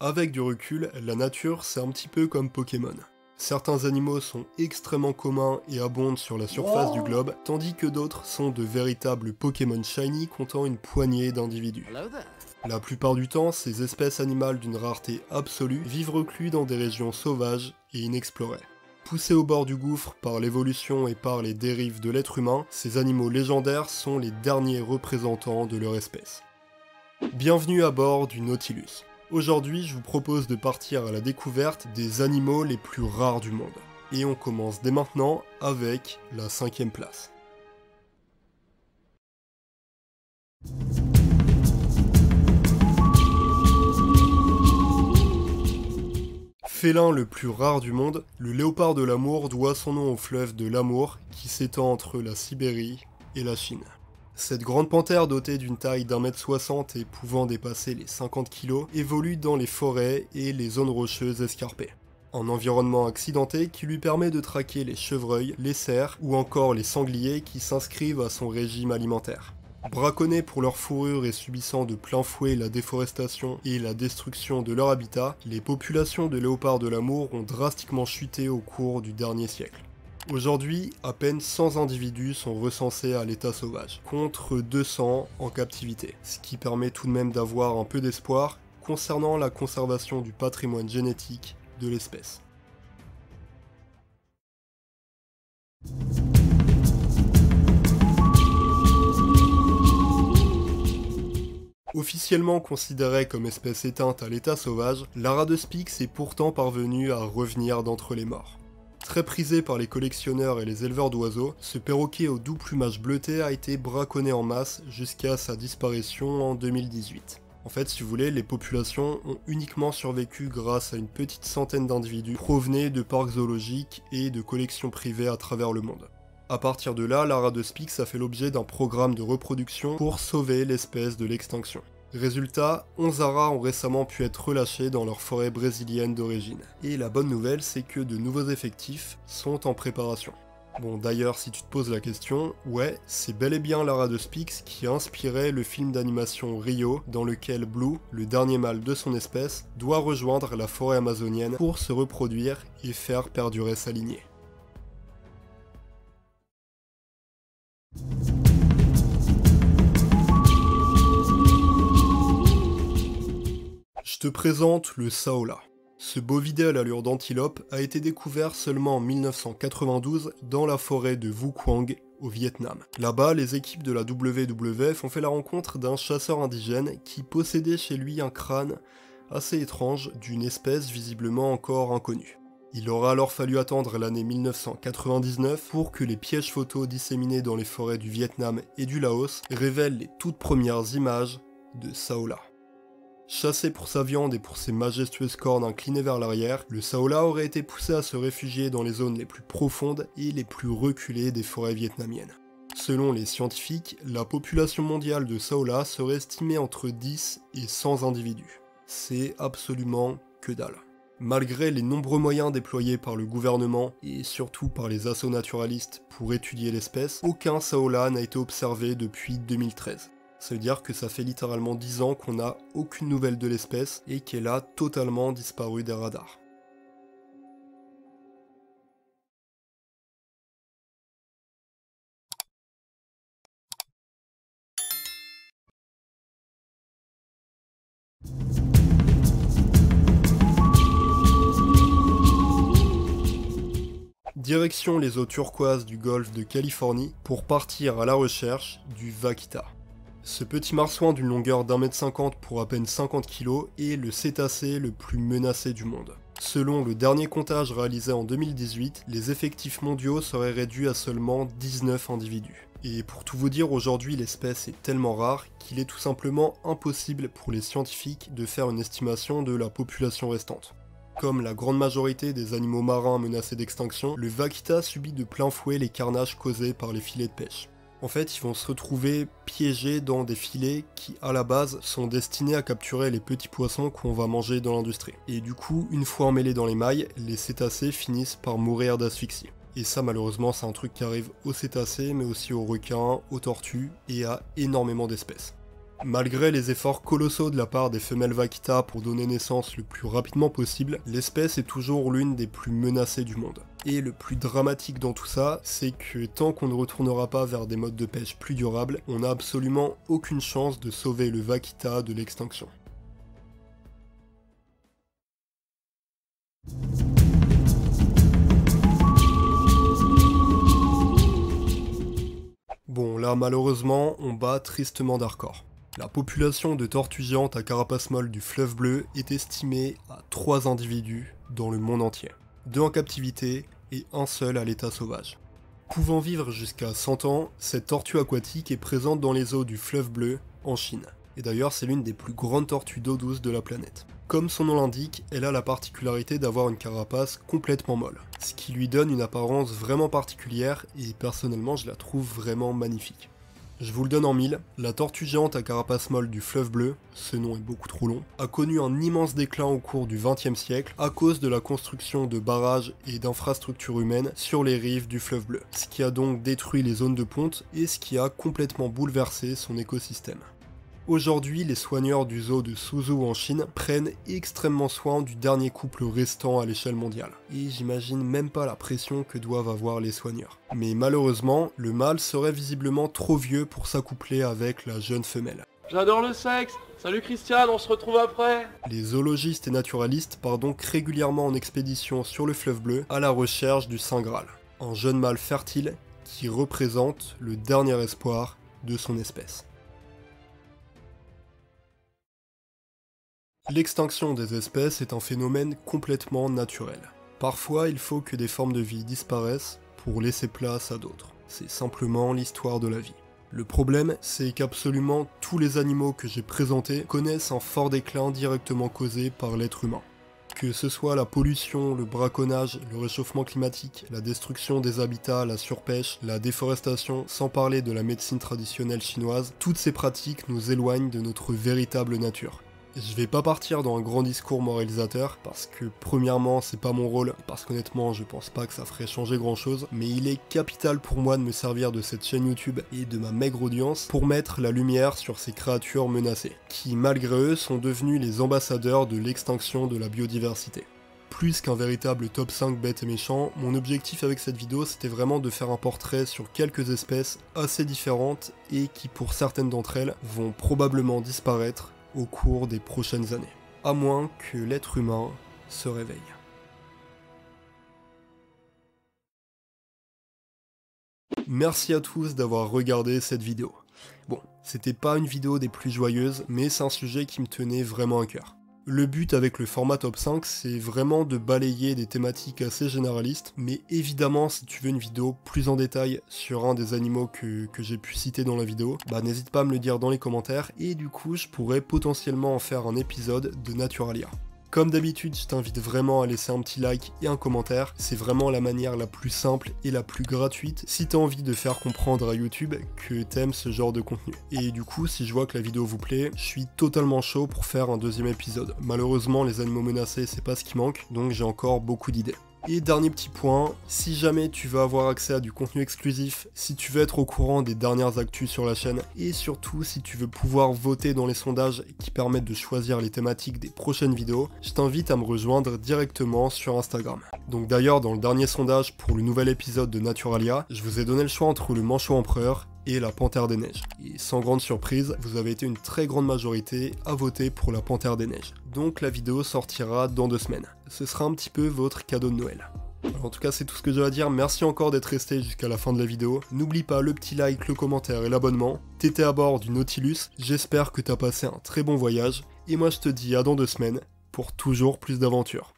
Avec du recul, la nature c'est un petit peu comme Pokémon. Certains animaux sont extrêmement communs et abondent sur la surface du globe, tandis que d'autres sont de véritables Pokémon shiny comptant une poignée d'individus. La plupart du temps, ces espèces animales d'une rareté absolue vivent reclus dans des régions sauvages et inexplorées. Poussés au bord du gouffre par l'évolution et par les dérives de l'être humain, ces animaux légendaires sont les derniers représentants de leur espèce. Bienvenue à bord du Nautilus. Aujourd'hui, je vous propose de partir à la découverte des animaux les plus rares du monde. Et on commence dès maintenant avec la 5e place. Félin le plus rare du monde, le léopard de l'amour doit son nom au fleuve de l'amour qui s'étend entre la Sibérie et la Chine. Cette grande panthère dotée d'une taille d'1m60 et pouvant dépasser les 50 kg évolue dans les forêts et les zones rocheuses escarpées. Un environnement accidenté qui lui permet de traquer les chevreuils, les cerfs ou encore les sangliers qui s'inscrivent à son régime alimentaire. Braconnés pour leur fourrure et subissant de plein fouet la déforestation et la destruction de leur habitat, les populations de léopards de l'amour ont drastiquement chuté au cours du dernier siècle. Aujourd'hui, à peine 100 individus sont recensés à l'état sauvage, contre 200 en captivité, ce qui permet tout de même d'avoir un peu d'espoir concernant la conservation du patrimoine génétique de l'espèce. Officiellement considérée comme espèce éteinte à l'état sauvage, l'ara de Spix est pourtant parvenue à revenir d'entre les morts. Très prisé par les collectionneurs et les éleveurs d'oiseaux, ce perroquet au doux plumage bleuté a été braconné en masse jusqu'à sa disparition en 2018. En fait, si vous voulez, les populations ont uniquement survécu grâce à une petite centaine d'individus provenant de parcs zoologiques et de collections privées à travers le monde. A partir de là, l'ara de Spix a fait l'objet d'un programme de reproduction pour sauver l'espèce de l'extinction. Résultat, 11 aras ont récemment pu être relâchés dans leur forêt brésilienne d'origine. Et la bonne nouvelle, c'est que de nouveaux effectifs sont en préparation. Bon, d'ailleurs, si tu te poses la question, ouais, c'est bel et bien l'ara de Spix qui a inspiré le film d'animation Rio, dans lequel Blue, le dernier mâle de son espèce, doit rejoindre la forêt amazonienne pour se reproduire et faire perdurer sa lignée. Je te présente le Saola. Ce bovidé à l'allure d'antilope a été découvert seulement en 1992 dans la forêt de Vu Quang au Vietnam. Là-bas, les équipes de la WWF ont fait la rencontre d'un chasseur indigène qui possédait chez lui un crâne assez étrange d'une espèce visiblement encore inconnue. Il aura alors fallu attendre l'année 1999 pour que les pièges photos disséminés dans les forêts du Vietnam et du Laos révèlent les toutes premières images de Saola. Chassé pour sa viande et pour ses majestueuses cornes inclinées vers l'arrière, le Saola aurait été poussé à se réfugier dans les zones les plus profondes et les plus reculées des forêts vietnamiennes. Selon les scientifiques, la population mondiale de Saola serait estimée entre 10 et 100 individus. C'est absolument que dalle. Malgré les nombreux moyens déployés par le gouvernement et surtout par les assos naturalistes pour étudier l'espèce, aucun Saola n'a été observé depuis 2013. Ça veut dire que ça fait littéralement 10 ans qu'on n'a aucune nouvelle de l'espèce et qu'elle a totalement disparu des radars. Direction les eaux turquoises du golfe de Californie pour partir à la recherche du vaquita. Ce petit marsouin d'une longueur d'1m50 pour à peine 50 kg est le cétacé le plus menacé du monde. Selon le dernier comptage réalisé en 2018, les effectifs mondiaux seraient réduits à seulement 19 individus. Et pour tout vous dire, aujourd'hui l'espèce est tellement rare qu'il est tout simplement impossible pour les scientifiques de faire une estimation de la population restante. Comme la grande majorité des animaux marins menacés d'extinction, le vaquita subit de plein fouet les carnages causés par les filets de pêche. En fait, ils vont se retrouver piégés dans des filets qui, à la base, sont destinés à capturer les petits poissons qu'on va manger dans l'industrie. Et du coup, une fois emmêlés dans les mailles, les cétacés finissent par mourir d'asphyxie. Et ça, malheureusement, c'est un truc qui arrive aux cétacés, mais aussi aux requins, aux tortues et à énormément d'espèces. Malgré les efforts colossaux de la part des femelles vaquita pour donner naissance le plus rapidement possible, l'espèce est toujours l'une des plus menacées du monde. Et le plus dramatique dans tout ça, c'est que tant qu'on ne retournera pas vers des modes de pêche plus durables, on n'a absolument aucune chance de sauver le vaquita de l'extinction. Bon, là malheureusement, on bat tristement d'un record. La population de tortues géantes à carapace molle du fleuve bleu est estimée à 3 individus dans le monde entier. 2 en captivité et un seul à l'état sauvage. Pouvant vivre jusqu'à 100 ans, cette tortue aquatique est présente dans les eaux du fleuve bleu en Chine. Et d'ailleurs, c'est l'une des plus grandes tortues d'eau douce de la planète. Comme son nom l'indique, elle a la particularité d'avoir une carapace complètement molle, ce qui lui donne une apparence vraiment particulière et personnellement je la trouve vraiment magnifique. Je vous le donne en mille, la tortue géante à carapace molle du fleuve bleu, ce nom est beaucoup trop long, a connu un immense déclin au cours du XXe siècle à cause de la construction de barrages et d'infrastructures humaines sur les rives du fleuve bleu, ce qui a donc détruit les zones de ponte et ce qui a complètement bouleversé son écosystème. Aujourd'hui, les soigneurs du zoo de Suzhou en Chine prennent extrêmement soin du dernier couple restant à l'échelle mondiale. Et j'imagine même pas la pression que doivent avoir les soigneurs. Mais malheureusement, le mâle serait visiblement trop vieux pour s'accoupler avec la jeune femelle. J'adore le sexe. Salut Christiane, on se retrouve après. Les zoologistes et naturalistes partent donc régulièrement en expédition sur le fleuve bleu à la recherche du Saint Graal, un jeune mâle fertile qui représente le dernier espoir de son espèce. L'extinction des espèces est un phénomène complètement naturel. Parfois, il faut que des formes de vie disparaissent pour laisser place à d'autres. C'est simplement l'histoire de la vie. Le problème, c'est qu'absolument tous les animaux que j'ai présentés connaissent un fort déclin directement causé par l'être humain. Que ce soit la pollution, le braconnage, le réchauffement climatique, la destruction des habitats, la surpêche, la déforestation, sans parler de la médecine traditionnelle chinoise, toutes ces pratiques nous éloignent de notre véritable nature. Je vais pas partir dans un grand discours moralisateur, parce que premièrement c'est pas mon rôle, parce qu'honnêtement je pense pas que ça ferait changer grand chose, mais il est capital pour moi de me servir de cette chaîne YouTube et de ma maigre audience pour mettre la lumière sur ces créatures menacées, qui malgré eux sont devenus les ambassadeurs de l'extinction de la biodiversité. Plus qu'un véritable top 5 bêtes et méchants, mon objectif avec cette vidéo c'était vraiment de faire un portrait sur quelques espèces assez différentes et qui pour certaines d'entre elles vont probablement disparaître au cours des prochaines années, à moins que l'être humain se réveille. Merci à tous d'avoir regardé cette vidéo. Bon, c'était pas une vidéo des plus joyeuses, mais c'est un sujet qui me tenait vraiment à cœur. Le but avec le format top 5, c'est vraiment de balayer des thématiques assez généralistes, mais évidemment si tu veux une vidéo plus en détail sur un des animaux que j'ai pu citer dans la vidéo, bah n'hésite pas à me le dire dans les commentaires, et du coup je pourrais potentiellement en faire un épisode de Naturalia. Comme d'habitude, je t'invite vraiment à laisser un petit like et un commentaire, c'est vraiment la manière la plus simple et la plus gratuite si t'as envie de faire comprendre à YouTube que t'aimes ce genre de contenu. Et du coup, si je vois que la vidéo vous plaît, je suis totalement chaud pour faire un deuxième épisode. Malheureusement, les animaux menacés, c'est pas ce qui manque, donc j'ai encore beaucoup d'idées. Et dernier petit point, si jamais tu veux avoir accès à du contenu exclusif, si tu veux être au courant des dernières actus sur la chaîne, et surtout si tu veux pouvoir voter dans les sondages qui permettent de choisir les thématiques des prochaines vidéos, je t'invite à me rejoindre directement sur Instagram. Donc d'ailleurs, dans le dernier sondage pour le nouvel épisode de Naturalia, je vous ai donné le choix entre le manchot empereur et la panthère des neiges. Et sans grande surprise, vous avez été une très grande majorité à voter pour la panthère des neiges. Donc la vidéo sortira dans 2 semaines. Ce sera un petit peu votre cadeau de Noël. Alors, en tout cas, c'est tout ce que j'ai à dire. Merci encore d'être resté jusqu'à la fin de la vidéo. N'oublie pas le petit like, le commentaire et l'abonnement. T'étais à bord du Nautilus. J'espère que t'as passé un très bon voyage. Et moi, je te dis à dans 2 semaines pour toujours plus d'aventures.